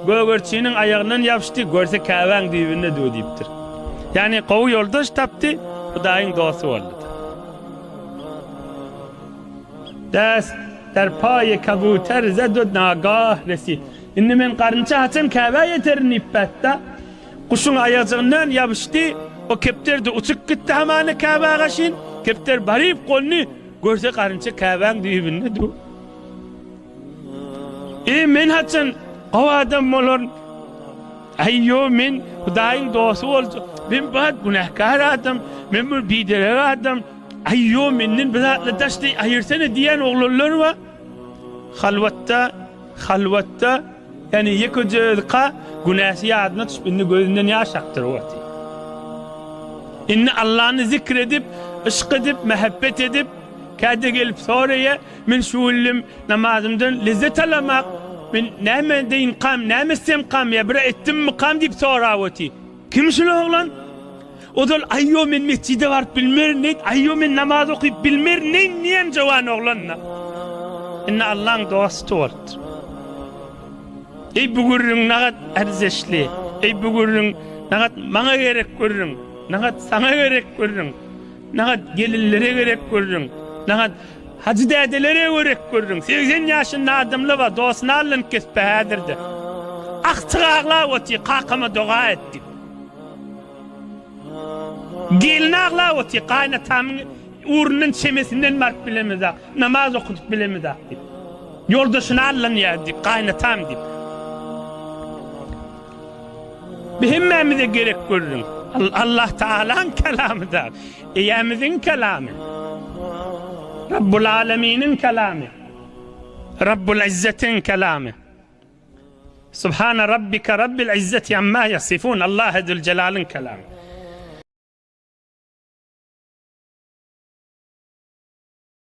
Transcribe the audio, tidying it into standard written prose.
gögörçinin ayağından yapıştı, görse Kabe'nin düğününe dödüptir. Yani qowy yoldaş taptı, Hudaýyň dosty boldy. Däs terpaye kabuter zedud nagah resi. Inni men garynça haçan Kabe yeterin ippetde. Kuşun ayağından yapıştı, o kepter de uçup gitti hamana Kabe'ye gaşin. Kepter barip kolunu görse garynça Kabe'nin düğününe dö. Men haçan o adam bolar. Ayyo men Hudaýyň dosty boldy. Men bad günahkar adam, men bir bidere adam. Ayyo menden bizatla taştı ayırsana diyen oğullar var. Halvatta yani yekücülka günahsi adına tuş beni gözünden yaş aktırıvatı. İnni Allah'ını zikredip, ışk edip, mehabbet edip, kâde gelip sonraya min şuullim namazımdan lezzet alamak, min nâme deyin kam, nâme sem kam, yabra ettim mi kam deyip soravatı. Kim şunu oğlan? O da ayyo men mescide varıp bilmer neyt, ayyo men namaz okuyup bilmer neyt, niyen cavan oğlanna? İnne Allah'ın dostu oldu. Ey bu gürrün nagat erzeşli, ey bu gürrün nagat mana gerek görrün, nagat sana gerek görrün, nagat gelillere gerek görrün, nagat hacı dedelere gerek görrün. 80 yaşında adamla var, dostuna alın kespehadirdi. Aktığağla oti, kakama doğa etti. Gelin ağla oti, kaynatamın uğrunun çemesinden mark bilemezak, namaz okutup bilemezak deyip. Yoldaşını alın ya deyip, kaynatam deyip. Bihimmemize gerek görürüm. Allah Teala'nın kelamı da, Eyyemizin kelamı, Rabbul Alemin'in kelamı, Rabbul İzzet'in kelamı. Subhane Rabbike Rabbil İzzeti amma yasifun, Allah Zülcelal'in kelamı.